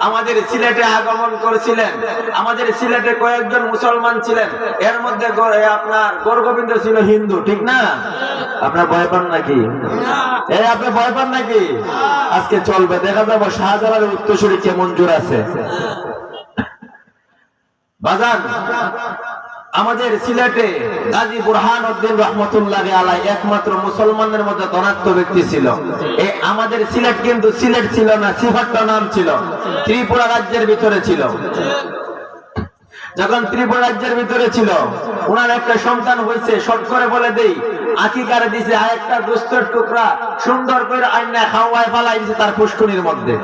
আমাদের সিলেটে আগমন করেছিলেন। আমাদের সিলেটে কয়েকজন মুসলমান ছিলেন, এর মধ্যে আপনার গোরগোবিন্দ ছিল হিন্দু, ঠিক না? আপনার ভয় পান নাকি? আপনি ভয় পান নাকি? আজকে চলবে, দেখা যাবো শাহজালালের উত্তরসূরি কেমন জোর আছে। বাজান, আমাদের সিলেটে গাজী বুরহানুদ্দিন রহমতুল্লাহি আলাইহি একমাত্র মুসলমানদের মধ্যে ধনাত্ম ব্যক্তি ছিল। আমাদের সিলেট কিন্তু সিলেট ছিল না, সিফাট্টা নাম ছিল, ত্রিপুরা রাজ্যের ভিতরে ছিল। যখন ত্রিপুরা রাজ্যের ভিতরে ছিল, ওনার একটা সন্তান হয়েছে, শর্ট করে বলে দেই, আকিকারে দিছে আরেকটা গোস্তের টুকরা সুন্দর করে আইনা খাওয়ায় ফালাই দিছে তার পুষ্করিণীর মধ্যে।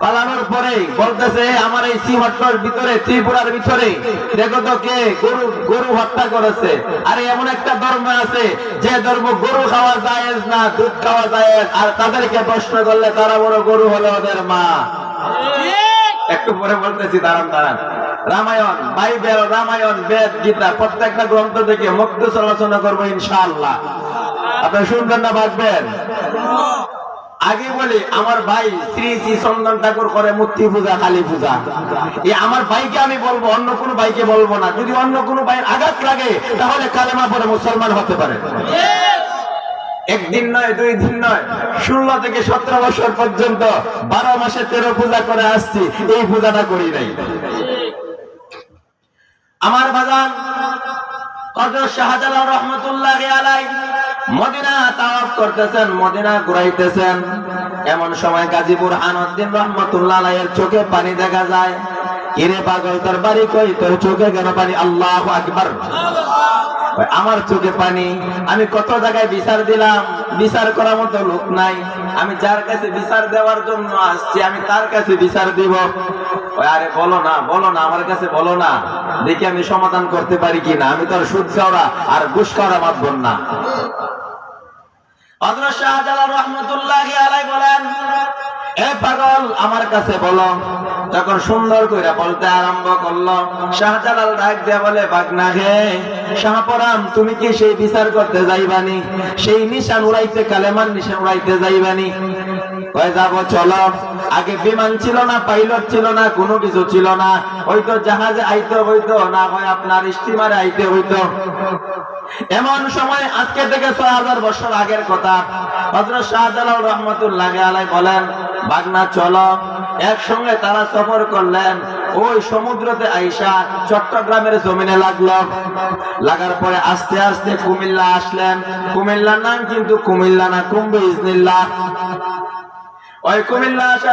পালানোর পরে বলতেছে, আমার এই সিহট্টর ভিতরে, ত্রিপুরার ভিতরে দেখো তো কে গরু হত্যা করেছে। আরে এমন একটা ধর্ম আছে যে ধর্ম গরু খাওয়া জায়েজ না, দুধ খাওয়া জায়েজ, আর তাদেরকে প্রশ্ন করলে তারা বড় গরু হলে ওদের মা। একটু পরে বলতেছি, দাঁড়ান। রামায়ণ, বাইবেল, রামায়ণ, বেদ, গীতা প্রত্যেকটা গ্রন্থ থেকে মুক্তসর আলোচনা করবো ইনশাআল্লাহ। আপনি শুনবেন না বাঁচবেন? আগে বলি, আমার ভাই শ্রী শ্রী চন্দন ঠাকুর করে মূর্তি পূজা, কালী পূজা। আমার ভাইকে আমি বলবো, অন্য কোনো ভাইকে বলবো না। যদি অন্য কোনো ভাইয়ের আঘাত লাগে তাহলে কালেমা পড়ে মুসলমান হতে পারে। একদিন নয়, 2 দিন নয়, 16 থেকে 17 বছর পর্যন্ত 12 মাসে 13 পূজা করে আসছি, এই পূজাটা করি নাই। আমার বাজান হযরত শাহজালাল রহমাতুল্লাহি আলাইহি মদিনা তাওয়াফ করতেছেন, মদিনা ঘুরাইতেছেন। এমন সময় গাজী বুরহানুদ্দিন রহমাতুল্লাহি আলাইহির চোখে পানি দেখা যায়। কিরে পাগল, তোর বাড়ি কই? তোর চোখে কেন পানি? আল্লাহু আকবার। আমার চোখে পানি, আমি কত জায়গায় বিচার দিলাম, বিচার করার মতো লোক নাই। আমি যার কাছে বিচার দেওয়ার জন্য আসছি, আমি তার কাছে বিচার দিব। আরে বলো না, আমার কাছে বলো না, দেখি আমি সমাধান করতে পারি কিনা। আমি তো আর সুদ খাওয়া আর ঘুষ খাওয়া মাতবন না। হযরত শাহজালাল রহমাতুল্লাহি আলাইহি বলেন, এ পাগল, আমার কাছে বলো। যখন সুন্দর করে বলতে আরম্ভ করলো, শাহজালাল ডাক দিয়ে বলে, বাগনা হে শাহপরাম, তুমি কি সেই বিচার করতে যাইবানি? সেই নিশান উড়াইতে, কালেমার নিশান উড়াইতে যাইবানি? কয় যাবো, চলো। আগে বিমান ছিল না, পাইলট ছিল না, কোনো কিছু ছিল না। হয়তো জাহাজে আইতে হইতো, না হয় আপনার স্টিমারে আইতে হইতো। এমন সময় আজকে থেকে 6000 বছর আগের কথা, হযরত শাহজালাল রহমাতুল্লাহি আলাইহি বলেন, বাগনা চলো। একসঙ্গে তারা সফর করলেন। ওই সমুদ্রতে আইসা চট্টগ্রামের জমিনে লাগলো। লাগার পরে আস্তে আস্তে কুমিল্লা আসলেন। কুমিল্লার নাম কিন্তু কুমিল্লা না, কুম্বে ইজনিল্লাহ। ওই কুমিল্লা আসা